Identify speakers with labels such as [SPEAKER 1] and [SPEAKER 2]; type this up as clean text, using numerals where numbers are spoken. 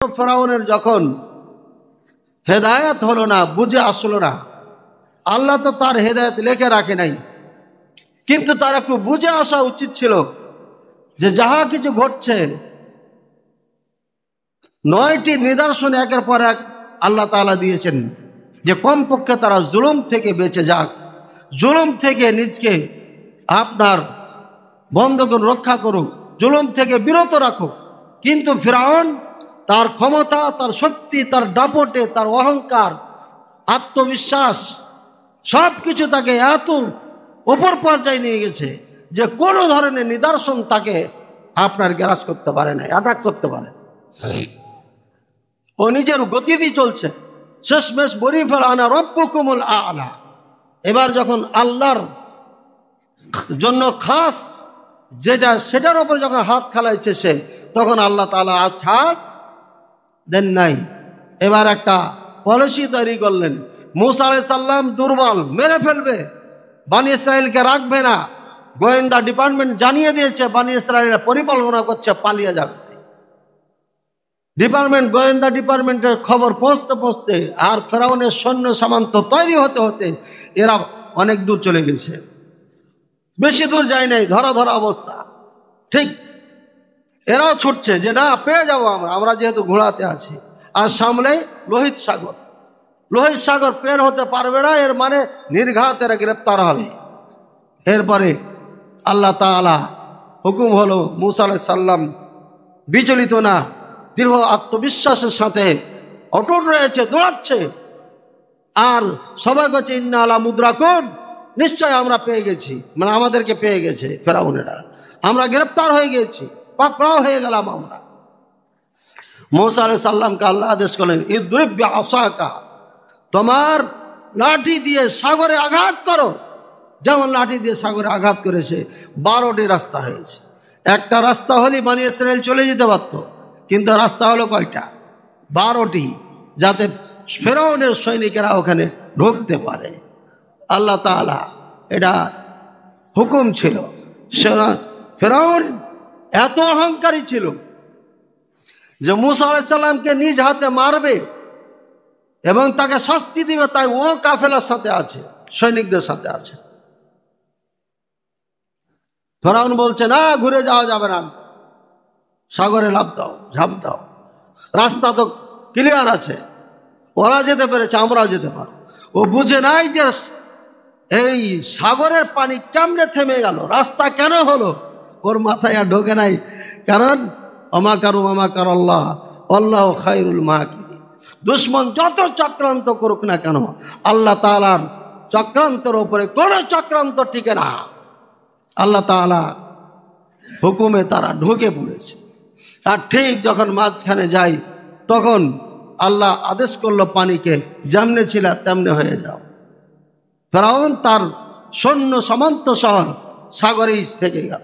[SPEAKER 1] ফেরাউনের যখন হেদায়েত হলো না, বুঝে আসলো না, আল্লাহ তো তার হেদায়েত লিখে রাখে নাই, কিন্তু তার একটু বুঝে আসা উচিত ছিল যে যাহা কিছু ঘটছে 9টি নিদর্শন একের পর এক আল্লাহ তাআলা দিয়েছেন যে কমপক্ষে তারা জুলুম থেকে বেঁচে যাক, জুলুম থেকে নিজকে আপনার বন্ধুগণ রক্ষা করুক, জুলুম থেকে বিরত রাখুক। কিন্তু ফিরআউন তার ক্ষমতা, তার শক্তি, তার দাপটে, তার অহংকার, আত্মবিশ্বাস সব কিছু তাকে এত উপর পর্যায়ে নিয়ে গেছে যে কোনো ধরনের নিদর্শন তাকে আপনার গ্রাস করতে পারে না, অ্যাটাক করতে পারে। ও নিজের গতিতেই চলছে। শেষমেশ বলি ফেল আনা রব্বুকুমুল আ'লা। এবার যখন আল্লাহর জন্য খাস যেটা, সেটার উপর যখন হাত খালাইছে সে, তখন আল্লাহ তাআলা ছাড় দেন নাই। এবার একটা পলিসি তৈরি করলেন। মূসা আলাইহিস সালাম দুর্বল, মেরে ফেলবে, বনি ইসরাইলকে রাখবে না। গোয়েন্দা ডিপার্টমেন্ট জানিয়ে দিয়েছে বনি ইসরাইলরা পরিকল্পনা করছে পালিয়ে যাবে। গোয়েন্দা ডিপার্টমেন্টের খবর পৌঁছতে পৌঁছতে আর ফেরাউনের সৈন্য সামন্ত তৈরি হতে হতে এরা অনেক দূর চলে গেছে। বেশি দূর যায় নাই, ধরা ধরা অবস্থা। ঠিক এরাও ছুটছে যে না, পেয়ে যাবো আমরা যেহেতু ঘোড়াতে আছি। আর সামনে লোহিত সাগর, লোহিত সাগর পের হতে পারবে না, এর মানে নির্ঘাত এরা গ্রেপ্তার হবে। এরপরে আল্লাহ তাআলা হুকুম হলো, মূসা আলাইহিস সালাম বিচলিত না, দৃঢ় আত্মবিশ্বাসের সাথে অটুট রয়েছে, দৌড়াচ্ছে। আর সবাই কাছে ইন্না আলা মুদরাকুন, নিশ্চয় আমরা পেয়ে গেছি, মানে আমাদেরকে পেয়ে গেছে ফেরাউনেরা, আমরা গ্রেপ্তার হয়ে গেছি, পাকড়াও হয়ে গেলাম আমরা। মূসা আলাইহিস সালামকে আল্লাহ আদেশ করলেন, ইদরিব বিআসাকা, তোমার লাঠি দিয়ে সাগরে আঘাত করো। যেমন লাঠি দিয়ে সাগরে আঘাত করেছে 12টি রাস্তা হয়েছে। একটা রাস্তা হলেই বনি ইসরাইল চলে যেতে পারত, কিন্তু রাস্তা হলো কয়টা? 12টি, যাতে ফেরাউনের সৈনিকেরা ওখানে ঢুকতে পারে। আল্লাহ তাআলা এটা হুকুম ছিল। ফেরাউন এত অহংকারী ছিল যে মূসা আলাইহিস সালামকে নিজ হাতে মারবে এবং তাকে শাস্তি দিবে, তাই ও কাফেলার সাথে আছে, সৈনিকদের সাথে আছে। ফেরাউন বলছে না, ঘুরে যাওয়া যাবে না, সাগরে লাফ দাও, ঝাঁপ দাও, রাস্তা তো ক্লিয়ার আছে, ওরা যেতে পেরেছে, আমরাও যেতে পারো। ও বুঝে নাই যে এই সাগরের পানি কেমনে থেমে গেল, রাস্তা কেন হলো, ওর মাথায় আর ঢোকে নাই। কারণ অমাকারু অমাকার আল্লাহ, আল্লাহ খায়রুল মাকিরিন। দুশ্মন যত চক্রান্ত করুক না কেন, আল্লাহ তাআলার চক্রান্তের উপরে কোনো চক্রান্ত টিকে না। আল্লাহ তাআলা হুকুমে তারা ঢুকে পড়েছে। আর ঠিক যখন মাঝখানে যাই, তখন আল্লাহ আদেশ করলো পানিকে, যেমনে ছিল তেমনে হয়ে যাও। ফেরাউন তার সৈন্য সামন্ত সহ সাগরেই থেকে গেল।